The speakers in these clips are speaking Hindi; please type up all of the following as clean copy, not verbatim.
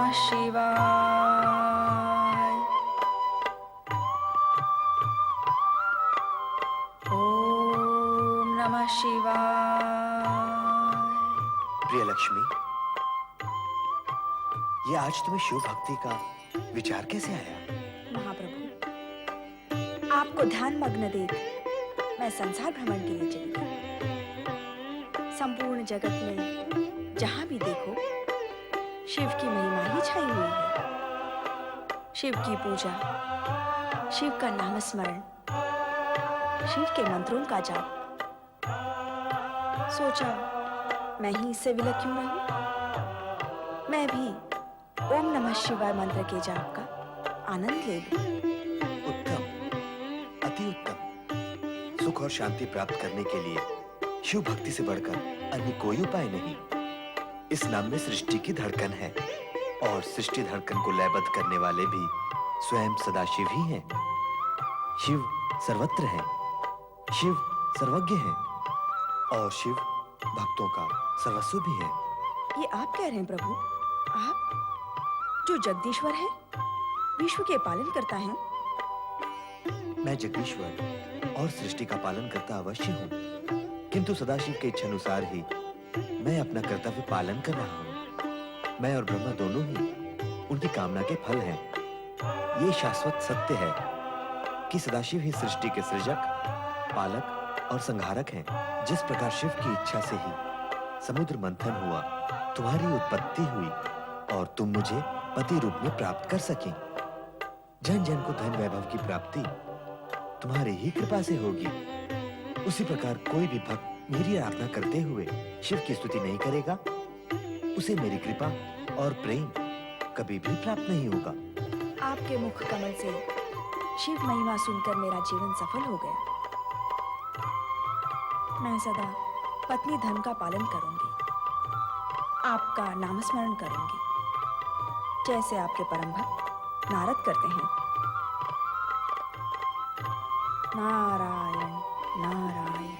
नमः शिवाय। ओम नमः शिवाय। प्रिय लक्ष्मी, ये आज तुम्हें शिव भक्ति का विचार कैसे आया? महाप्रभु, आपको ध्यान मग्न देख मैं संसार भ्रमण के लिए चली गई। संपूर्ण जगत में जहां भी देखो शिव की महिमा ही छाई हुई है। शिव की पूजा, शिव का नामस्मरण, शिव के मंत्रों का जाप। सोचा मैं ही इससे विलग क्यों रहूं? मैं भी ओम नमः शिवाय मंत्र के जाप का आनंद ले लूं। उत्तम, अति उत्तम। सुख और शांति प्राप्त करने के लिए शिव भक्ति से बढ़कर अन्य कोई उपाय नहीं। इस नाम में सृष्टि की धड़कन है और सृष्टि धड़कन को लयबद्ध करने वाले भी स्वयं सदाशिव ही हैं। शिव सर्वत्र है, शिव सर्वज्ञ है और शिव भक्तों का सर्वस्व भी है। ये आप कह रहे हैं प्रभु? आप जो जगदीश्वर है, विश्व के पालन करता है? मैं जगदीश्वर और सृष्टि का पालन करता अवश्य हूँ, किंतु सदाशिव के इच्छानुसार ही मैं अपना कर्तव्य पालन कर रहा हूँ। मैं और ब्रह्मा दोनों ही उनकी कामना के फल हैं। ये शाश्वत सत्य है कि सदाशिव ही सृष्टि के सृजक, पालक और संहारक हैं। जिस प्रकार शिव की इच्छा से ही समुद्र मंथन हुआ, तुम्हारी उत्पत्ति हुई और तुम मुझे पति रूप में प्राप्त कर सकी। जन जन को धन वैभव की प्राप्ति तुम्हारी ही कृपा से होगी। उसी प्रकार कोई भी भक्त मेरी आराधना करते हुए शिव की स्तुति नहीं करेगा, उसे मेरी कृपा और प्रेम कभी भी प्राप्त नहीं होगा। आपके मुख कमल से शिव महिमा सुनकर मेरा जीवन सफल हो गया। मैं सदा पत्नी धर्म का पालन करूंगी, आपका नामस्मरण करूंगी, जैसे आपके परम भक्त नारद करते हैं। नारायण नारायण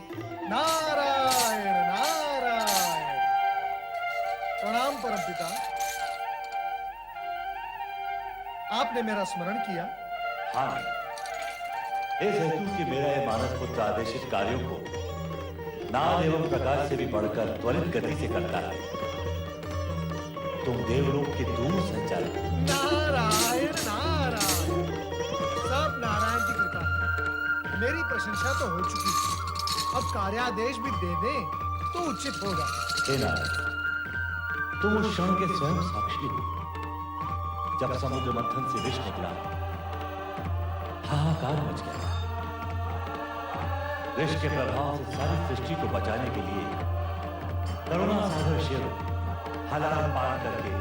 नारायण नारायण। प्रणाम परमपिता, आपने मेरा स्मरण किया। हाँ, इस हेतु कि मेरा यह मानस पुत्र आदेशित कार्यों को नाद एवं प्रकाश से भी बढ़कर त्वरित गति से करता है। तुम देवलोक के दूर संचालक। नारायण नारायण। सब नारायण की कृपा है। मेरी प्रशंसा तो हो चुकी, अब कार्यादेश भी दे दें तो उचित होगा। हे नारायण, तुम उस क्षण के स्वयं साक्षी हो जब समुद्र मंथन से विष निकला, हाहाकार मच गया। विष के प्रभाव से सारी सृष्टि को बचाने के लिए करुणा सागर शिव हलाल पान करके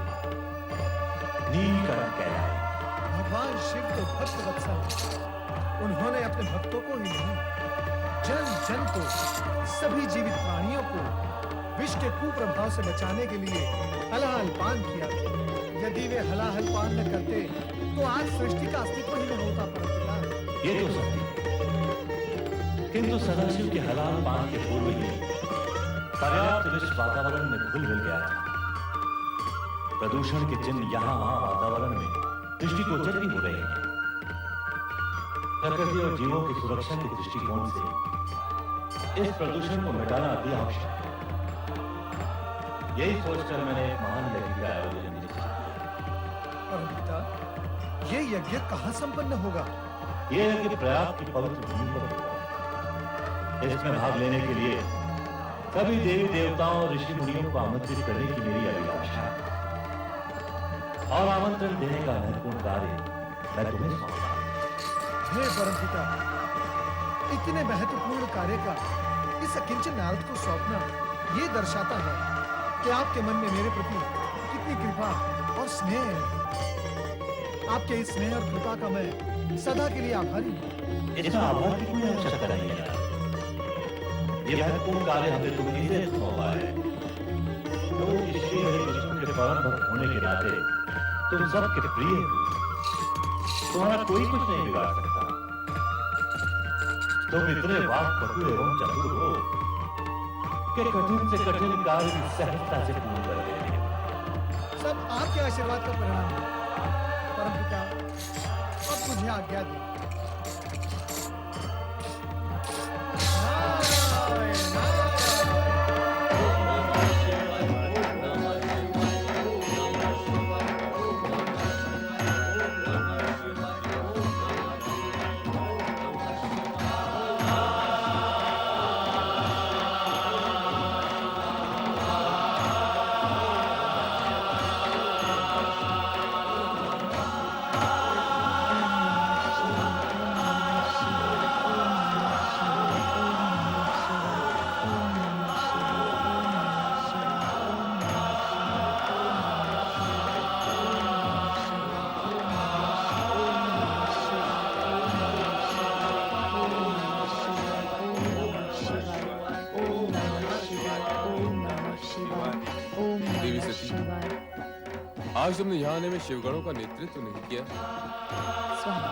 नीलकंठ कहलाए। भगवान शिव तो भक्त वत्सल, उन्होंने अपने भक्तों को ही नहीं, जन जन को, सभी जीवित प्राणियों को विष के कुप्रभाव से बचाने के लिए हलाहल पान किया। यदि वे हलाहल पान न करते तो आज सृष्टि का अस्तित्व ही न होता। परंपरा ये तो सत्य है, किंतु सदाशिव के हलाल पान के पूर्व ही पर्याप्त विष वातावरण में घुल मिल गया था। प्रदूषण के चिन्ह यहां वहां वातावरण में दृष्टिगोचर भी हो रहे हैं। प्रकृति और जीवों की सुरक्षा के दृष्टिकोण से इस प्रदूषण को मिटाना अति आवश्यक है। यही सोचकर मैंने एक महान यज्ञ का आयोजन निश्चित किया। परंपिता, ये यज्ञ कहाँ संपन्न होगा? यह यज्ञ प्रयाग की पवित्र भूमि पर होगा। इसमें भाग लेने के लिए सभी देवी देवताओं और ऋषि मुनियों को आमंत्रित करने की मेरी अभिलाषा है और आमंत्रण देने का महत्वपूर्ण कार्य मैं तुम्हें सौंपता हूं। हे परमपिता, इतने महत्वपूर्ण कार्य का इस अकिंचन नारद को सौंपना ये दर्शाता है कि आपके मन में मेरे प्रति कितनी कृपा और स्नेह है। आपके इस स्नेह और कृपा का मैं सदा के लिए आभारी हूँ। इसमें आभार की कोई आवश्यकता नहीं है। ये महत्वपूर्ण कार्य हमने तुम्हें इसे सौंपा है। लोग श्री हरि विष्णु के परम भक्त होने के नाते तुम सबके प्रिय हो। तुम्हारा कोई कुछ नहीं बिगाड़ सकता। तुम इतने वाक्पटु एवं चतुर हो कि कठिन से कठिन कार्य की सहजता से पूर्ण कर देते हो। सब आपके आशीर्वाद का परिणाम है। परमपिता, अब मुझे आज्ञा दे। नारायण, देवी सती, आज तुमने यहाँ आने में शिवगणों का नेतृत्व नहीं किया। स्वामी,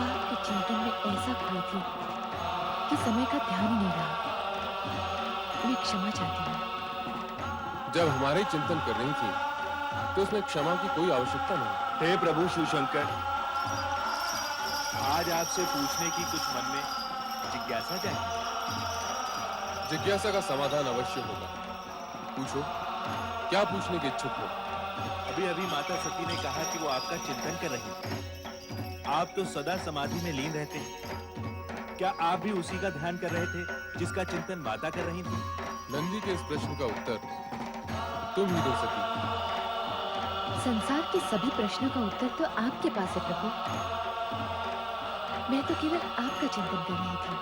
आपके चिंतन में ऐसा खोई थी कि समय का ध्यान ही नहीं रहा। मैं क्षमा चाहती हूँ। जब हमारे चिंतन कर रही थी तो उसमें क्षमा की कोई आवश्यकता नहीं। हे प्रभु शिवशंकर, आज आपसे पूछने की कुछ मन में जिज्ञासा जाए। जिज्ञासा का समाधान अवश्य होगा। पूछो, क्या पूछने के इच्छुक हो? अभी अभी माता सती ने कहा कि वो आपका चिंतन कर रही हैं। आप तो सदा समाधि में लीन रहते हैं। क्या आप भी उसी का ध्यान कर रहे थे जिसका चिंतन माता कर रही थी? नंदी के इस प्रश्न का उत्तर तुम ही दे सकी। संसार के सभी प्रश्नों का उत्तर तो आपके पास है प्रभु। मैं तो केवल आपका चिंतन कर रही थी।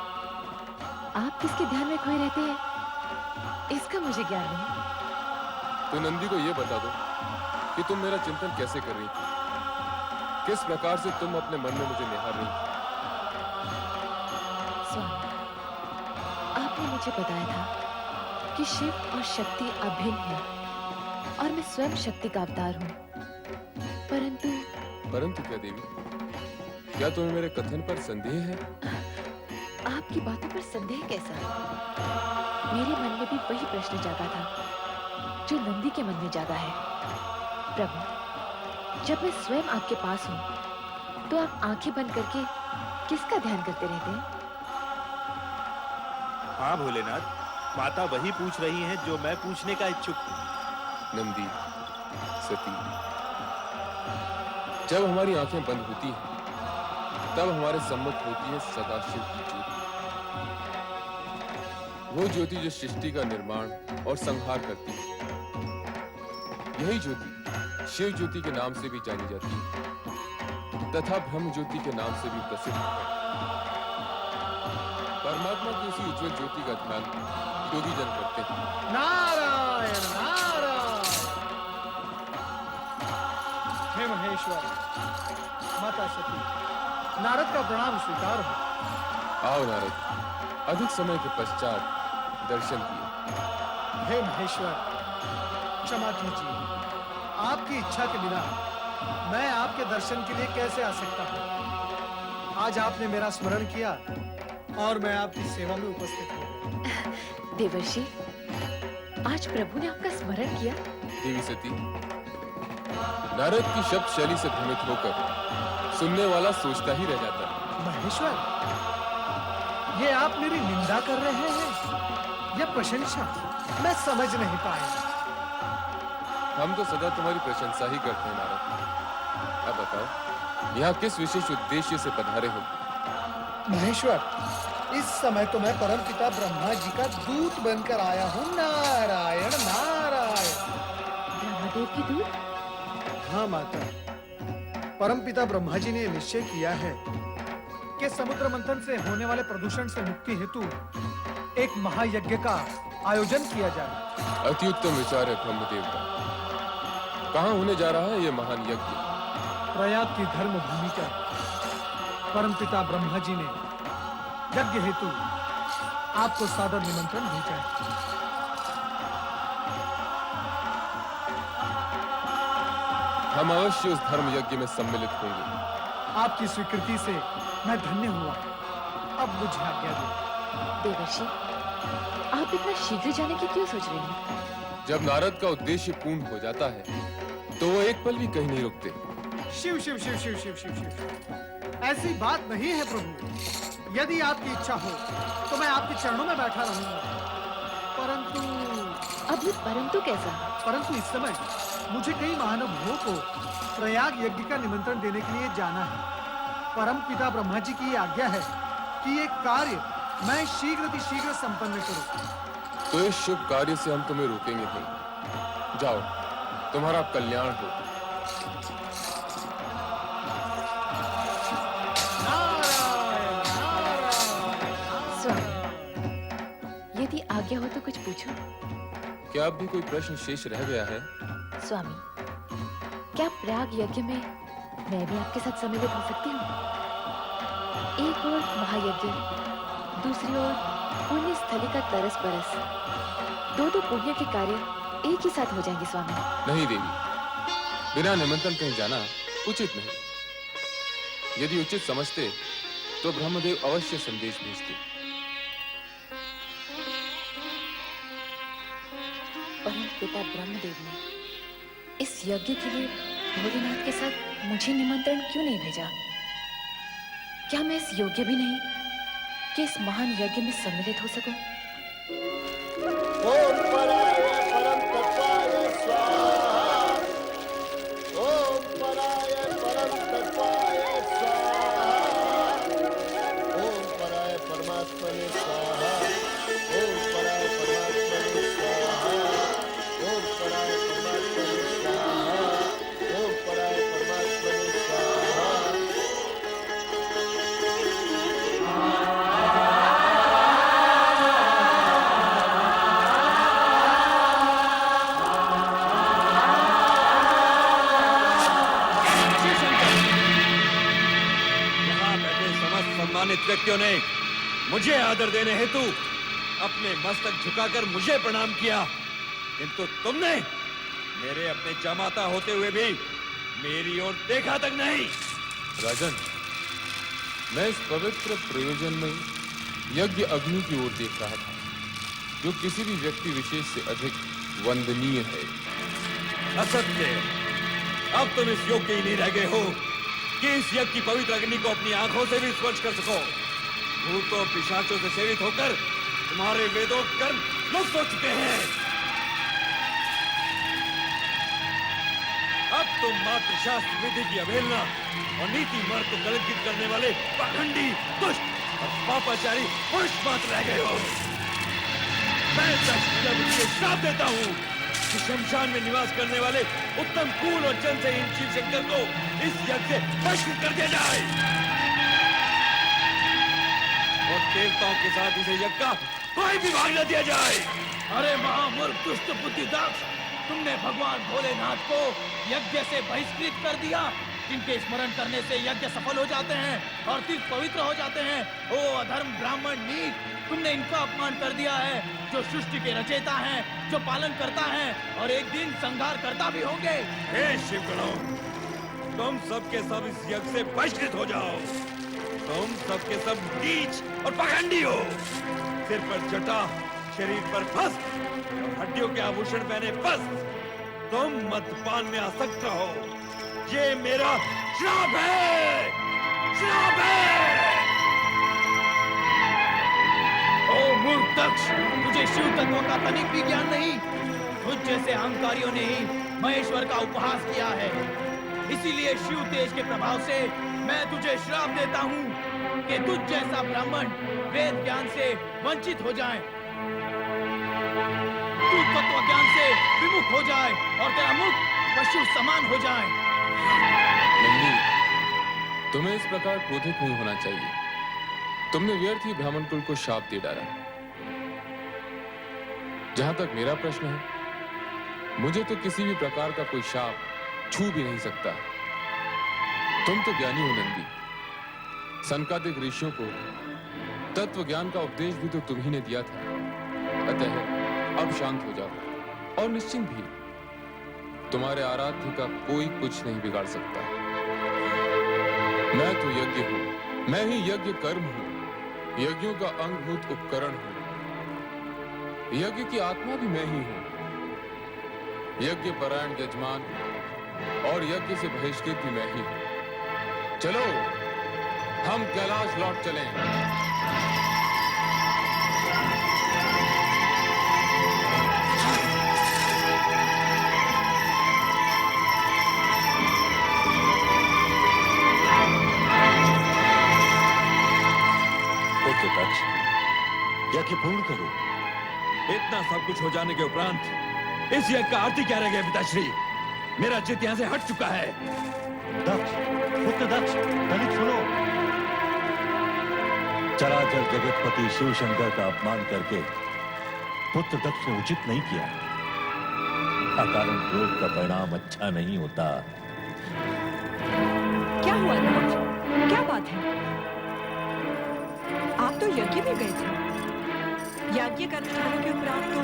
आप किसके ध्यान में खोए रहते हैं, इसका मुझे ज्ञान नहीं। तो नंदी को यह बता दो कि तुम मेरा चिंतन कैसे कर रही थी, किस प्रकार से तुम अपने मन में मुझे निहार रही थी। स्वामी, आपने मुझे बताया था कि शिव और शक्ति अभिन्न है और मैं स्वयं शक्ति का अवतार हूँ। परंतु क्या देवी, क्या तुम्हें मेरे कथन पर संदेह है? आपकी बातों पर संदेह कैसा? मेरे मन में भी वही प्रश्न जागा था जो नंदी के मन में जागा है। प्रभु, जब मैं स्वयं आपके पास हूँ तो आप आंखें बंद करके किसका ध्यान करते रहते हैं? हाँ भोलेनाथ, माता वही पूछ रही हैं जो मैं पूछने का इच्छुक हूँ। नंदी, सती, जब हमारी आंखें बंद होती हैं तब हमारे सम्मुख होती है सदाशिव की ज्योति। वो ज्योति जो सृष्टि का निर्माण और संहार करती है। यही ज्योति शिव ज्योति के नाम से भी जानी जाती है तथा ब्रह्म ज्योति के नाम से भी प्रसिद्ध है। परमात्मा की उसी उज्जवल ज्योति का ध्यान योगी जन करते हैं। नारायण नारायण। हे महेश्वर, माता सती, नारद का प्रणाम स्वीकार हो। आओ नारद, अधिक समय के पश्चात दर्शन किए। हे महेश्वर, क्षमा कीजिए। आपकी इच्छा के बिना मैं आपके दर्शन के लिए कैसे आ सकता हूँ? आज आपने मेरा स्मरण किया और मैं आपकी सेवा में उपस्थित हूँ। देवर्षि, आज प्रभु ने आपका स्मरण किया। देवी सती, नारद की शब्द शैली से भ्रमित होकर सुनने वाला सोचता ही रह जाता है। महेश्वर, ये आप मेरी निंदा कर रहे हैं या प्रशंसा? मैं समझ नहीं पाया। हम तो सदा तुम्हारी प्रशंसा ही करते हैं नारद। अब बताओ, यहाँ किस विशेष उद्देश्य से पधारे हो? महेश्वर, इस समय तो मैं परमपिता ब्रह्मा जी का दूत बनकर आया हूँ। नारायण नारायण। ब्रह्मदेव की दूत? हाँ माता, परमपिता ब्रह्मा जी ने निश्चय किया है कि समुद्र मंथन से होने वाले प्रदूषण से मुक्ति हेतु एक महायज्ञ का आयोजन किया जाए। अति उत्तम विचार है ब्रह्मदेव का। कहाँ होने जा रहा है ये महान यज्ञ? प्रयाग की धर्म भूमि पर परमपिता ब्रह्मा जी ने यज्ञ हेतु आपको सादर निमंत्रण भेजा है। हम अवश्य उस धर्म यज्ञ में सम्मिलित होंगे। आपकी स्वीकृति से मैं धन्य हुआ। अब मुझे आज्ञा दो। देवर्षि, आप इतना शीघ्र जाने की क्यों सोच रहे हैं? जब नारद का उद्देश्य पूर्ण हो जाता है तो वो एक पल भी कहीं नहीं रुकते। शिव शिव शिव शिव शिव शिव शिव ऐसी बात नहीं है प्रभु। यदि आपकी इच्छा हो तो मैं आपके चरणों में बैठा रहूंगा, परंतु अब ये परंतु कैसा? परंतु इस समय मुझे कई महानुभावों को प्रयाग यज्ञ का निमंत्रण देने के लिए जाना है। परम पिता ब्रह्मा जी की ये आज्ञा है कि ये कार्य मैं शीघ्र संपन्न करूं। तो इस शुभ कार्य से हम तुम्हें रोकेंगे नहीं। जाओ, तुम्हारा कल्याण हो। स्वामी, यदि आज्ञा हो तो कुछ पूछो। क्या अब भी कोई प्रश्न शेष रह गया है? स्वामी, क्या प्रयाग यज्ञ में मैं भी आपके साथ सम्मिलित हो सकती हूँ? एक ओर महायज्ञ, दूसरी ओर पुण्य स्थली का तरस बरस, दो पुण्य के कार्य एक ही साथ हो जाएंगे स्वामी। नहीं देवी, बिना निमंत्रण कहीं जाना उचित नहीं। यदि उचित समझते तो ब्रह्मदेव अवश्य संदेश भेजते। परम पिता ब्रह्मदेव ने इस यज्ञ के लिए भोलेनाथ के साथ मुझे निमंत्रण क्यों नहीं भेजा? क्या मैं इस योग्य भी नहीं कि इस महान यज्ञ में सम्मिलित हो सकूं? ओम पराय परम तत्वाय स्वाहा। ओम पराय परम तत्वाय स्वाहा। ओम पराय परमात्मने स्वाहा। ओम पराय परमात्मने स्वाहा। ओम पराय परमात्मने स्वाहा। ओम पराय परमात्मने स्वाहा। सम्मानित व्यक्तियों ने मुझे आदर देने हेतु अपने मस्तक झुकाकर मुझे प्रणाम किया, किंतु तुमने मेरे अपने जमाता होते हुए भी मेरी ओर देखा तक नहीं। राजन, मैं इस पवित्र प्रयोजन में यज्ञ अग्नि की ओर देख रहा था, जो किसी भी व्यक्ति विशेष से अधिक वंदनीय है। असत्य, अब तुम इस योग्य ही नहीं रह गए हो कि इस यज्ञ की पवित्र अग्नि को अपनी आंखों से भी स्पर्श कर सको। भूतों पिशाचों से सेवित होकर तुम्हारे वेदों कर्म लुप्त हो चुके हैं। अब तुम मात्र शास्त्र विधि की अवहेलना और नीति मार्ग को कलंकित करने वाले पाखंडी, दुष्ट और पापाचारी पुरुष मात्र रह गए हो। मैं श्राप देता हूँ कि शमशान में निवास करने वाले उत्तम कुल और जन से शिव शंकर को इस यज्ञ से बहिष्कृत कर दिया जाए और देवताओं के साथ इसे यज्ञ का कोई भी भाग न दिया जाए। अरे महामूर्ख दुष्ट बुद्धिदक्ष, तुमने भगवान भोलेनाथ को यज्ञ से बहिष्कृत कर दिया, जिनके स्मरण करने से यज्ञ सफल हो जाते हैं और तीर्थ पवित्र हो जाते हैं। ओ अधर्म ब्राह्मण नीच, तुमने इनका अपमान कर दिया है, जो सृष्टि के रचयिता हैं, जो पालन करता है और एक दिन संहार करता भी होंगे। हे शिवगणों, तुम सबके सब इस यज्ञ से बहिष्कृत हो जाओ। तुम सबके सब नीच और पाखंडी हो। सिर पर जटा, शरीर पर भस्म और हड्डियों के आभूषण पहने वस्त्र। तुम मद्यपान में आसक्त हो। ये मेरा श्राप है, श्राप है। ओ मूर्ख दक्ष, तुझे शिव तत्व का तनिक भी ज्ञान नहीं। तुझ जैसे अहंकारियों ने ही महेश्वर का उपहास किया है। इसीलिए शिव तेज के प्रभाव से मैं तुझे श्राप देता हूँ कि तुझ जैसा ब्राह्मण वेद ज्ञान से वंचित हो जाए, तू तत्व ज्ञान से विमुख हो जाए और तेरा मुख पशु समान हो जाए। नंदी, तुम्हें इस प्रकार क्रोधित नहीं होना चाहिए। तुमने व्यर्थ ही ब्राह्मण कुल को शाप दे डाला। जहां तक मेरा प्रश्न है, मुझे तो किसी भी प्रकार का कोई शाप छू भी नहीं सकता। तुम तो ज्ञानी हो नंदी। सनकादिक ऋषियों को तत्व ज्ञान का उपदेश भी तो तुम ही ने दिया था। अतः अब शांत हो जाओ और निश्चिंत भी। तुम्हारे आराध्य का कोई कुछ नहीं बिगाड़ सकता। मैं तो यज्ञ हूं, मैं ही यज्ञ कर्म हूं, यज्ञों का अंगभूत उपकरण हूं। यज्ञ की आत्मा भी मैं ही हूं। यज्ञ परायण यजमान और यज्ञ से बहिष्कृत भी मैं ही हूं। चलो हम कैलाश लौट चलें। पुत्र दक्ष, यज्ञ पूर्ण करो। इतना सब कुछ हो जाने के उपरांत इस यज्ञ का आरती क्या रह गया पिताश्री? मेरा चित्त यहाँ से हट चुका है। दक्ष, पुत्र दक्ष, दलित सुनो। चराचर जगतपति शिव शंकर का अपमान करके पुत्र दक्ष ने उचित नहीं किया। अकारण क्रोध का परिणाम अच्छा नहीं होता। क्या हुआ राज? क्या बात है? आप तो यज्ञ में गए थे। यज्ञ का अनुष्ठान के उपरांत तो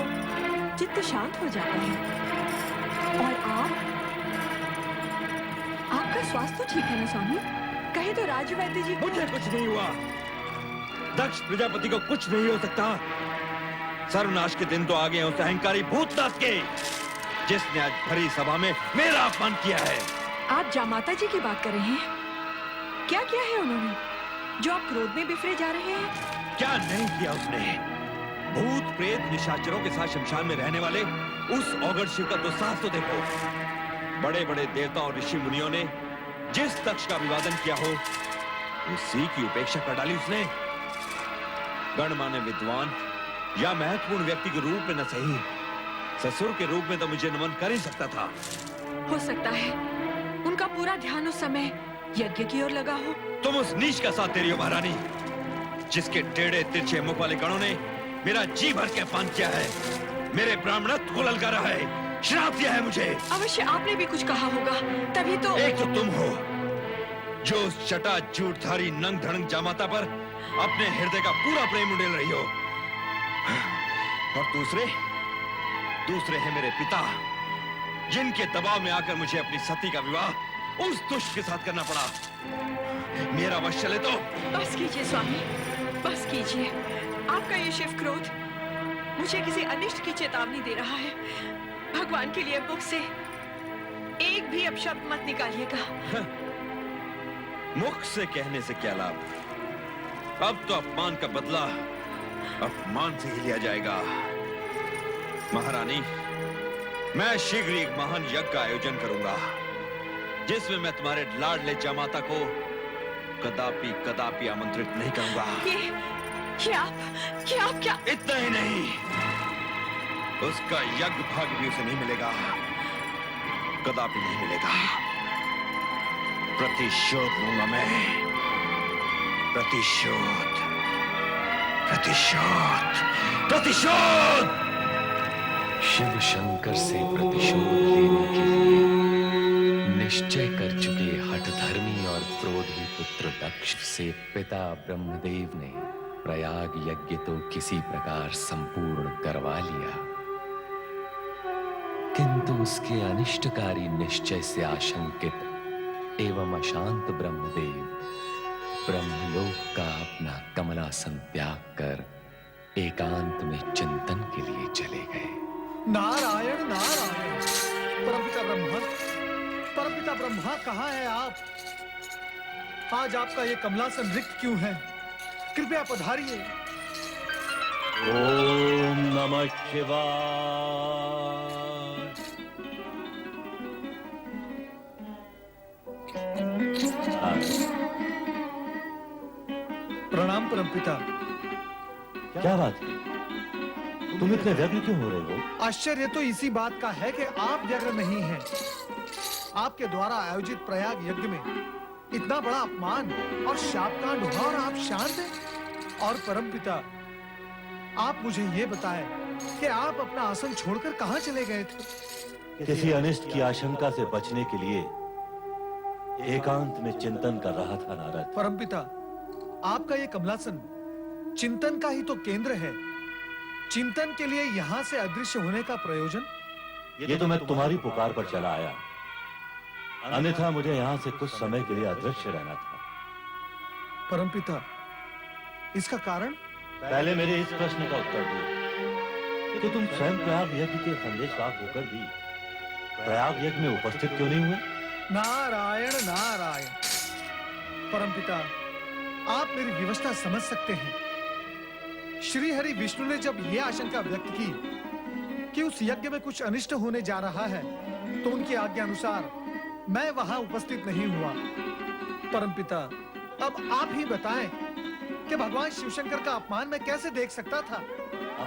चित्त शांत हो जाता है। और आपका स्वास्थ्य तो ठीक है ना स्वामी? कहे तो राजवैद्य जी को। मुझे कुछ नहीं हुआ। दक्ष प्रजापति को कुछ नहीं हो सकता। सर्वनाश के दिन तो आ गए उस अहंकारी भूतनाथ के, जिसने आज भरी सभा में मेरा अपमान किया है। आप जामाता जी की बात कर रहे हैं? क्या किया है उन्होंने जो आप क्रोध में बिफरे जा रहे हैं? क्या नहीं किया उसने? भूत प्रेत निशाचरों के साथ शमशान में रहने वाले उस औगड़ शिव का दुस्साहस तो देखो। बड़े बड़े देवता और ऋषि मुनियों ने जिस तक्ष का अभिवादन किया हो, उसी की उपेक्षा कर डाली उसने। गणमान्य विद्वान या महत्वपूर्ण व्यक्ति के रूप में न सही, ससुर के रूप में तो मुझे नमन कर ही सकता था। हो सकता है उनका पूरा ध्यान उस समय यज्ञ की ओर लगा हो। तुम उस नीच का साथ दे रही हो महारानी, जिसके टेढ़े तिरछे मुख वाले गणों ने मेरा जी भर के अपमान किया है, मेरे ब्राह्मणत्व को ललकारा है, श्राप दिया है मुझे। अवश्य आपने भी कुछ कहा होगा, तभी तो। एक तो तुम हो जो उस चटा झूठधारी नंग धड़ंग जामाता पर अपने हृदय का पूरा प्रेम उड़ेल रही हो, और दूसरे हैं मेरे पिता, जिनके दबाव में आकर मुझे अपनी सती का विवाह उस दुष्ट के साथ करना पड़ा। मेरा वश चले तो। बस कीजिए स्वामी, बस कीजिए। आपका ये शिव क्रोध मुझे किसी अनिष्ट की चेतावनी दे रहा है। भगवान के लिए मुख से एक भी अपशब्द मत निकालिएगा। मुख से कहने से क्या लाभ? अब तो अपमान का बदला अपमान से ही लिया जाएगा। महारानी, मैं शीघ्र एक महान यज्ञ का आयोजन करूंगा, जिसमें मैं तुम्हारे लाडले जामाता को कदापि कदापि आमंत्रित नहीं करूंगा। ये आप क्या? इतना ही नहीं, उसका यज्ञ भाग भी उसे नहीं मिलेगा, कदापि नहीं मिलेगा। प्रतिशोध लूंगा मैं, प्रतिशोध, प्रतिशोध, प्रतिशोध। शिव शंकर से प्रतिशोध लेने के लिए निश्चय कर चुके हठधर्मी और क्रोधी पुत्र दक्ष से पिता ब्रह्मदेव ने प्रयाग यज्ञ तो किसी प्रकार संपूर्ण करवा लिया, किंतु उसके अनिष्टकारी निश्चय से आशंकित एवं अशांत ब्रह्मदेव ब्रह्मलोक का अपना कमलासन त्याग कर एकांत में चिंतन के लिए चले गए। नारायण नारायण। परमपिता ब्रह्मा कहाँ है आप? आज आपका ये कमलासन रिक्त क्यों है? कृपया पधारिए। ओम नमः शिवाय। प्रणाम परमपिता। क्या बात है? तुम इतने व्यग्र क्यों हो रहे हो? आश्चर्य तो इसी बात का है कि आप व्यग्र नहीं हैं। आपके द्वारा आयोजित प्रयाग यज्ञ में इतना बड़ा अपमान और शापकांड हुआ और आप शांत हैं? और परमपिता, आप मुझे ये बताएं कि आप अपना आसन छोड़कर कहां चले गए थे? किसी अनिष्ट की आशंका से बचने के लिए एकांत में चिंतन कर रहा था नारद। परमपिता, आपका ये कमलासन चिंतन का ही तो केंद्र है। चिंतन के लिए यहाँ से अदृश्य होने का प्रयोजन? ये तो मैं तुम्हारी पुकार पर चला आया, अन्यथा मुझे यहाँ से कुछ समय के लिए अदृश्य रहना था। परमपिता, इसका कारण? पहले मेरे इस प्रश्न का उत्तर दो कि तुम स्वयं प्रयाग यज्ञ के संदेशवाहक होकर भी प्रयाग यज्ञ में उपस्थित क्यों नहीं हुए? नारायण नारायण। परमपिता, आप मेरी विवशता समझ सकते हैं। श्री हरि विष्णु ने जब यह आशंका व्यक्त की कि उस यज्ञ में कुछ अनिष्ट होने जा रहा है, तो उनकी आज्ञा अनुसार मैं वहां उपस्थित नहीं हुआ। परमपिता, अब आप ही बताएं कि भगवान शिवशंकर का अपमान मैं कैसे देख सकता था?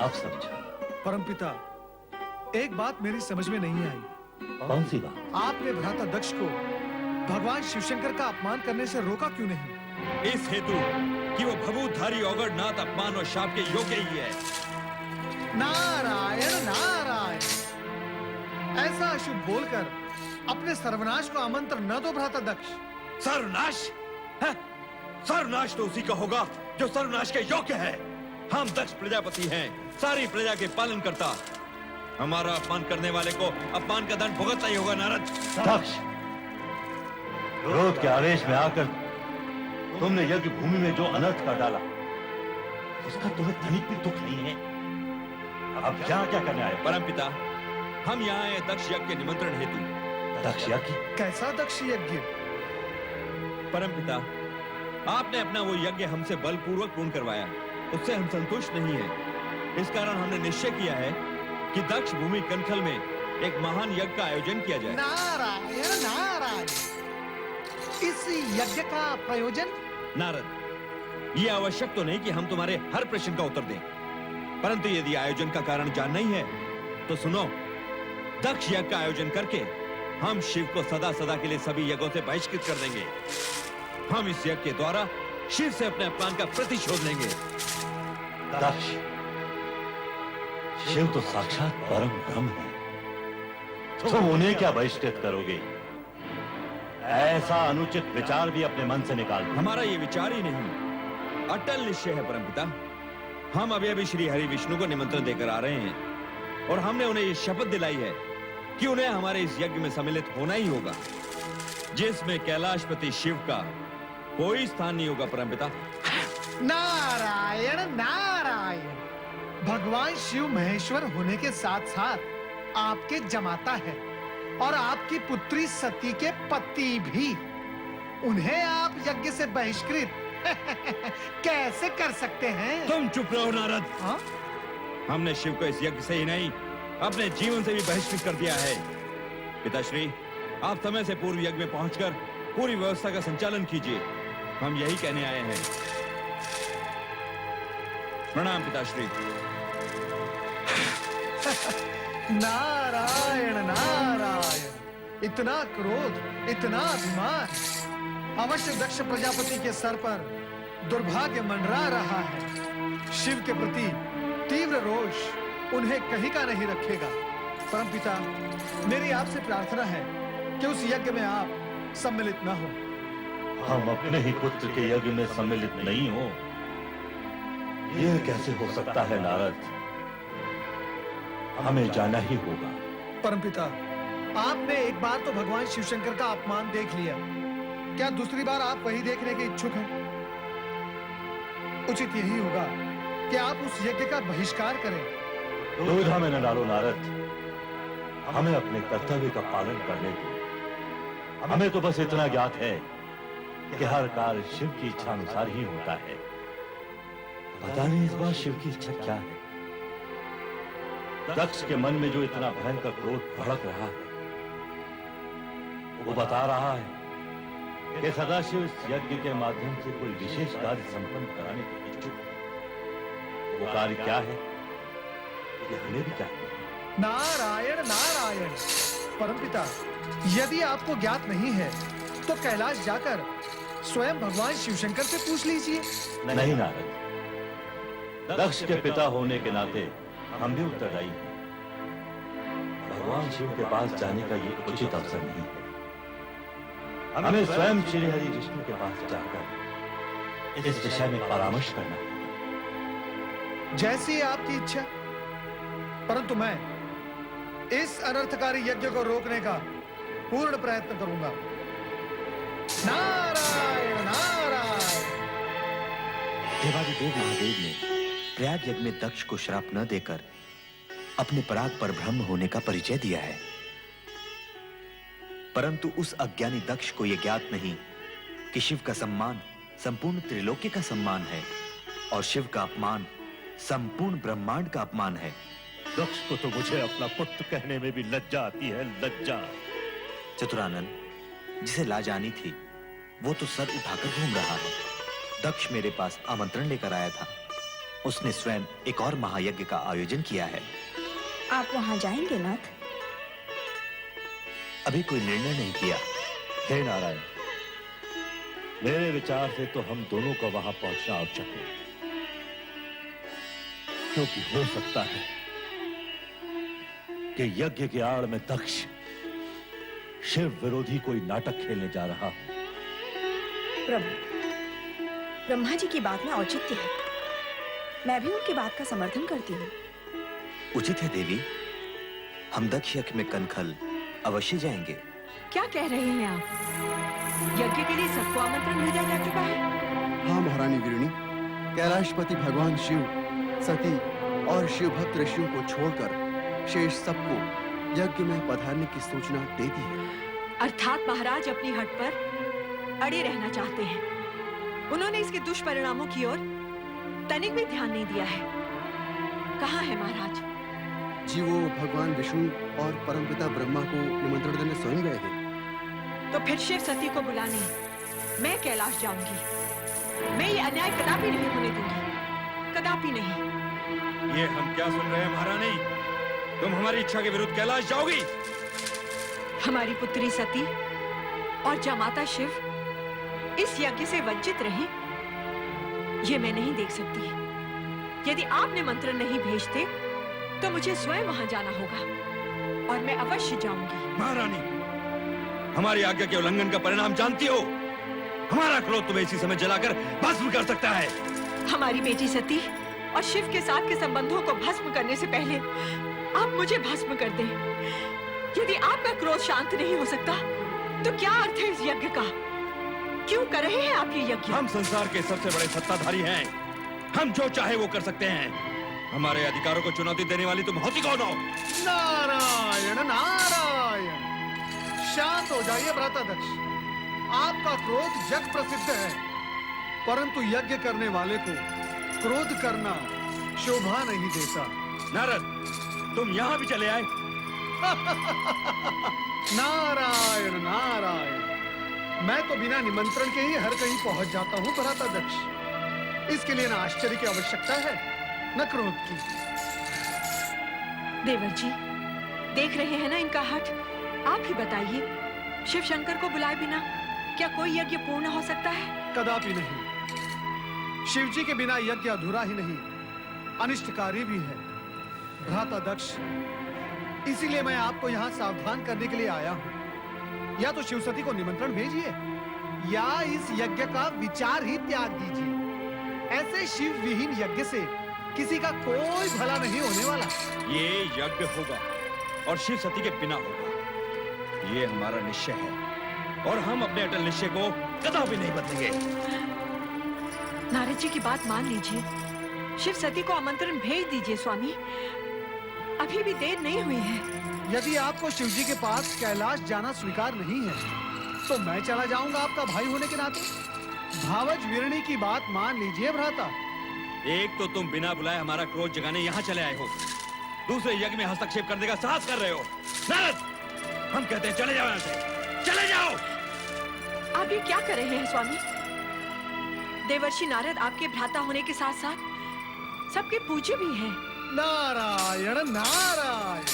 आप समझा। परमपिता, एक बात मेरी समझ में नहीं आई। कौन सी बात? आपने भ्राता दक्ष को भगवान शिवशंकर का अपमान करने से रोका क्यों नहीं? इस हेतु कि वो भभूतधारी औगड़नाथ अपमान और शाप के योग्य ही है। नारायण नारायण। ऐसा अशुभ बोलकर अपने सर्वनाश को आमंत्रण न दो भ्राता दक्ष। सर्वनाश है? सर्वनाश तो उसी का होगा जो सर्वनाश के योग्य है। हम दक्ष प्रजापति हैं, सारी प्रजा के पालन करता। हमारा अपमान करने वाले को अपमान का दंड भुगतना ही होगा। नारद, दक्ष, क्रोध के आवेश में आकर तुमने यज्ञ भूमि में जो अनर्थ कर डाला, उसका तुम्हें तनिक भी दुख नहीं है। अब क्या क्या करने आए? परमपिता, हम यहाँ आए दक्ष यज्ञ के निमंत्रण हेतु। दक्ष यज्ञ? कैसा दक्ष यज्ञ? परमपिता, आपने अपना वो यज्ञ हमसे बलपूर्वक पूर्ण करवाया, उससे हम संतुष्ट नहीं है। इस कारण हमने निश्चय किया है कि दक्ष भूमि कनखल में एक महान यज्ञ का आयोजन किया जाए। नारायण नारायण। इस यज्ञ का प्रयोजन? नारद, ये आवश्यक तो नहीं कि हम तुम्हारे हर प्रश्न का उत्तर दें, परंतु यदि आयोजन का कारण जानना ही है तो सुनो। दक्ष यज्ञ का आयोजन करके हम शिव को सदा सदा के लिए सभी यज्ञों से बहिष्कृत कर देंगे। हम इस यज्ञ के द्वारा शिव से अपने अपमान का प्रतिशोध लेंगे। दक्ष, शिव तो साक्षात परम ब्रह्म है, तुम उन्हें क्या बहिष्कृत करोगे? ऐसा अनुचित विचार भी अपने मन से निकाल दो। हमारा ये विचार ही नहीं, अटल निश्चय है परमपिता। हम अभी श्री हरि विष्णु को निमंत्रण देकर आ रहे हैं और हमने उन्हें ये शपथ दिलाई है कि उन्हें हमारे इस यज्ञ में सम्मिलित होना ही होगा, जिसमें कैलाशपति शिव का कोई स्थान नहीं होगा। परमपिता, नारायण नारायण। भगवान शिव महेश्वर होने के साथ साथ आपके जमाता है और आपकी पुत्री सती के पति भी। उन्हें आप यज्ञ से बहिष्कृत कैसे कर सकते हैं? तुम चुप रहो नारद। हाँ? हमने शिव को इस यज्ञ से ही नहीं, अपने जीवन से भी बहिष्कृत कर दिया है। पिताश्री, आप समय से पूर्व यज्ञ में पहुंचकर पूरी व्यवस्था का संचालन कीजिए। हम यही कहने आए हैं। प्रणाम पिताश्री। नारायण नारायण। इतना क्रोध, इतना अभिमान। अवश्य दक्ष प्रजापति के सर पर दुर्भाग्य मंडरा रहा है। शिव के प्रति तीव्र रोष उन्हें कहीं का नहीं रखेगा। परमपिता, मेरी आपसे प्रार्थना है कि उस यज्ञ में आप सम्मिलित न हो। हम अपने ही पुत्र के यज्ञ में सम्मिलित नहीं हो, यह कैसे हो सकता है नारद? हमें जाना ही होगा। परमपिता, आपने एक बार तो भगवान शिवशंकर का अपमान देख लिया, क्या दूसरी बार आप वही देखने के इच्छुक हैं? उचित यही होगा कि आप उस यज्ञ का बहिष्कार करें। दुविधा में न डालो नारद, हमें अपने कर्तव्य का पालन करने दो। हमें तो बस इतना ज्ञात है कि हर कार्य शिव की इच्छा अनुसार ही होता है। पता नहीं इस बार शिव की इच्छा क्या है। दक्ष के मन में जो इतना भयंकर क्रोध भड़क रहा है, वो बता रहा है कि सदाशिव इस यज्ञ के माध्यम से कोई विशेष कार्य संपन्न कराने के इच्छुक है। वो कार्य क्या है, ये हमें भी चाहिए। नारायण नारायण। परमपिता, यदि आपको ज्ञात नहीं है तो कैलाश जाकर स्वयं भगवान शिवशंकर से पूछ लीजिए। नहीं नारद, दक्ष के पिता होने के नाते हम भी उत्तरदायी हैं। भगवान शिव के पास जाने का ये उचित अवसर नहीं है। हमें स्वयं श्री हरि विष्णु के पास जाकर इस विषय में परामर्श करना है। जैसी आपकी इच्छा, परंतु मैं इस अनर्थकारी यज्ञ को रोकने का पूर्ण प्रयत्न करूंगा। नारायण नारायण। देवादिदेव महादेव ने प्रयाग यज्ञ में दक्ष को श्राप न देकर अपने पराग पर ब्रह्म होने का परिचय दिया है। परंतु उस अज्ञानी दक्ष को यह ज्ञात नहीं कि शिव का सम्मान संपूर्ण त्रिलोक्य का सम्मान है और शिव का अपमान संपूर्ण ब्रह्मांड का अपमान है। दक्ष को तो मुझे अपना पुत्र कहने में भी लज्जा आती है, लज्जा। चतुरानन, जिसे लाजानी थी वो तो सर उठाकर घूम रहा है। दक्ष मेरे पास आमंत्रण लेकर आया था। उसने स्वयं एक और महायज्ञ का आयोजन किया है। आप वहां जाएंगे नाथ? अभी कोई निर्णय नहीं किया। हे नारायण, मेरे विचार से तो हम दोनों को वहां पहुंचना आवश्यक है, क्योंकि हो सकता है कि यज्ञ के आड़ में दक्ष शिव विरोधी कोई नाटक खेलने जा रहा हो। प्रभु, ब्रह्मा जी की बात में औचित्य है। मैं भी उनकी बात का समर्थन करती हूँ। उचित है देवी, हम दक्ष यज्ञ में कनखल अवश्य जाएंगे। क्या कह रहे हैं आप? यज्ञ के लिए सबको आमंत्रण भेजा जा चुका है? हाँ महारानी वीरणी, कैलाशपति भगवान शिव, सती और शिव भक्त ऋषियों को छोड़कर शेष सबको यज्ञ में पधारने की सूचना दे दी है। अर्थात महाराज अपनी हट पर अड़े रहना चाहते हैं। उन्होंने इसके दुष्परिणामों की ओर तनिक भी ध्यान नहीं दिया है। कहाँ है महाराज? जी वो भगवान विष्णु और परमपिता ब्रह्मा को निमंत्रण देने स्वयं गए हैं। तो फिर शिव सती को बुलाने मैं कैलाश जाऊंगी। मैं ये अन्याय कदापि नहीं होने दूंगी, कदापि नहीं। ये हम क्या सुन रहे हैं महारानी? तुम हमारी इच्छा के विरुद्ध कैलाश जाओगी? हमारी पुत्री सती और जमाता शिव इस यज्ञ से वंचित रहे, ये मैं नहीं देख सकती। यदि आप निमंत्रण नहीं भेजते तो मुझे स्वयं वहां जाना होगा और मैं अवश्य जाऊंगी। महारानी, हमारी आज्ञा के उल्लंघन का परिणाम जानती हो। हमारा क्रोध तुम्हें इसी समय जलाकर भस्म कर सकता है। हमारी बेटी सती और शिव के साथ के संबंधों को भस्म करने से पहले आप मुझे भस्म कर दें। यदि आपका क्रोध शांत नहीं हो सकता तो क्या अर्थ है इस यज्ञ का? क्यों कर रहे हैं आप ये यज्ञ? हम संसार के सबसे बड़े सत्ताधारी हैं। हम जो चाहे वो कर सकते हैं। हमारे अधिकारों को चुनौती देने वाली तुम होती कौन हो? नारायण नारायण, शांत हो जाइए भ्राता दक्ष। आपका क्रोध जग प्रसिद्ध है, परंतु यज्ञ करने वाले को क्रोध करना शोभा नहीं देता। नारद, तुम यहाँ भी चले आए? नारायण नारायण, मैं तो बिना निमंत्रण के ही हर कहीं पहुंच जाता हूँ भ्राता दक्ष। इसके लिए न आश्चर्य की आवश्यकता है न क्रोध की। देवर जी, देख रहे हैं ना इनका हठ। आप ही बताइए, शिव शंकर को बुलाए बिना क्या कोई यज्ञ पूर्ण हो सकता है? कदापि नहीं। शिव जी के बिना यज्ञ अधूरा ही नहीं, अनिष्टकारी भी है भ्राता दक्ष। इसीलिए मैं आपको यहाँ सावधान करने के लिए आया हूँ। या तो शिव सती को निमंत्रण भेजिए या इस यज्ञ का विचार ही त्याग दीजिए। ऐसे शिव विहीन यज्ञ से किसी का कोई भला नहीं होने वाला। ये यज्ञ होगा और शिव सती के बिना होगा, ये हमारा निश्चय है और हम अपने अटल निश्चय को कदापि नहीं बदलेंगे। नारद जी की बात मान लीजिए, शिव सती को आमंत्रण भेज दीजिए स्वामी। अभी भी देर नहीं हुई है। यदि आपको शिव जी के पास कैलाश जाना स्वीकार नहीं है तो मैं चला जाऊंगा आपका भाई होने के नाते। भावज वीरणी की बात मान लीजिए भ्राता। एक तो तुम बिना बुलाए हमारा क्रोध जगाने यहाँ चले आए हो, दूसरे यज्ञ में हस्तक्षेप करने का साहस कर रहे हो। नारद, हम कहते हैं चले जाओ यहाँ से, चले जाओ। आप ये क्या कर रहे हैं स्वामी? देवर्षि नारद आपके भ्राता होने के साथ साथ सबके पूज्य भी हैं। नारायण नारायण,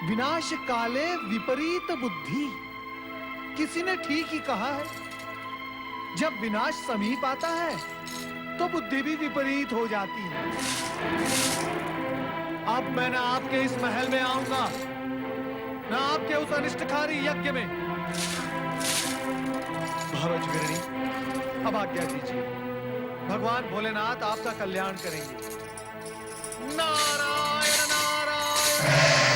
विनाश काले विपरीत बुद्धि। किसी ने ठीक ही कहा है, जब विनाश समीप आता है तो बुद्धि भी विपरीत हो जाती है। अब मैं ना आपके इस महल में आऊंगा ना आपके उस अनिष्टकारी यज्ञ में। भावज वीरणी, अब आज्ञा दीजिए। भगवान भोलेनाथ आपका कल्याण करेंगे। नारायण नारायण।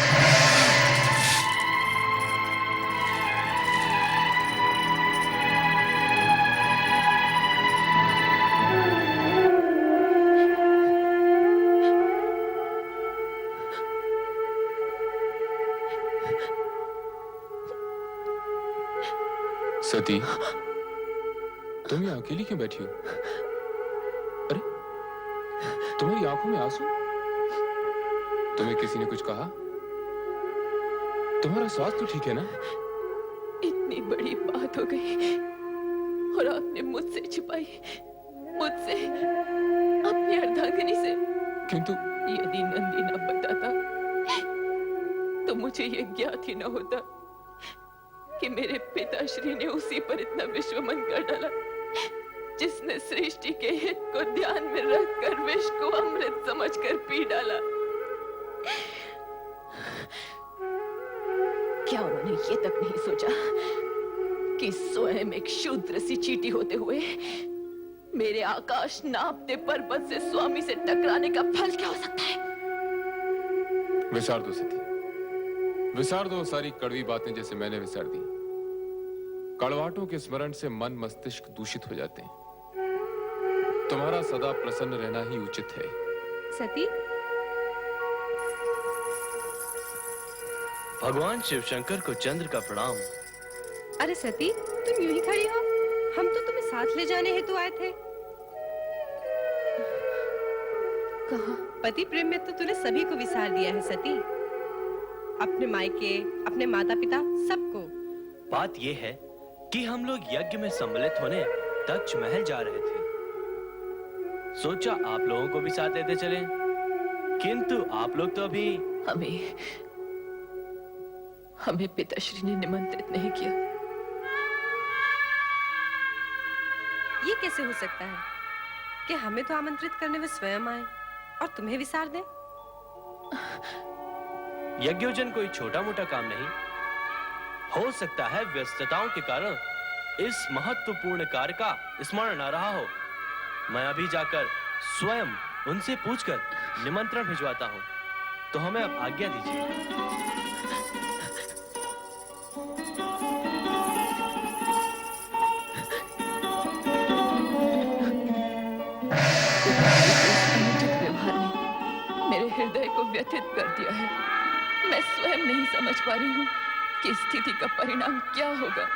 सती, तुम यहाँ अकेली क्यों बैठी हो? अरे, तुम्हारी आंखों में आंसू? तुम्हें किसी ने कुछ कहा? तुम्हारा स्वास्थ्य तो ठीक है ना? इतनी बड़ी बात हो गई और आपने मुझसे छिपाई, मुझसे, अपनी अर्धांगिनी से। किंतु यदि नंदी न बताता तो मुझे ये ज्ञात ही न होता कि मेरे पिताश्री ने उसी पर इतना विश्वमन कर डाला जिसने सृष्टि के हित को ध्यान में रखकर विष को अमृत समझकर पी डाला। क्या उन्होंने ये तक नहीं सोचा कि स्वयं एक शूद्र सी चींटी होते हुए मेरे आकाश नापते पर्वत से स्वामी से टकराने का फल क्या हो सकता है? विसार दो सती, विसार दो सारी कड़वी बातें जैसे मैंने विसार दी। कड़वाहटों के स्मरण से मन मस्तिष्क दूषित हो जाते हैं। तुम्हारा सदा प्रसन्न रहना ही उचित है। सती, भगवान शिव शंकर को चंद्र का प्रणाम। अरे सती, तुम यूं ही खड़ी हो? हम तो तुम्हें साथ ले जाने हेतु आए थे। कहाँ? पति प्रेम में तो तूने सभी को विसार दिया है सती, अपने मायके, अपने माता पिता, सबको। बात यह है कि हम लोग यज्ञ में सम्मिलित होने दक्ष महल जा रहे थे। सोचा आप लोगों को भी साथ लेते चलें, किंतु आप लोग तो अभी हमें पिताश्री ने निमंत्रित नहीं किया। ये कैसे हो सकता है कि हमें तो आमंत्रित करने वे स्वयं आए और तुम्हें विसार दें? यज्ञोजन कोई छोटा मोटा काम नहीं। हो सकता है व्यस्तताओं के कारण इस महत्वपूर्ण कार्य का स्मरण न रहा हो। मैं अभी जाकर स्वयं उनसे पूछकर निमंत्रण भिजवाता हूं। तो हमें अब आज्ञा दीजिए। मेरे हृदय को व्यथित कर दिया है। मैं स्वयं नहीं समझ पा रही हूँ कि स्थिति का परिणाम क्या होगा।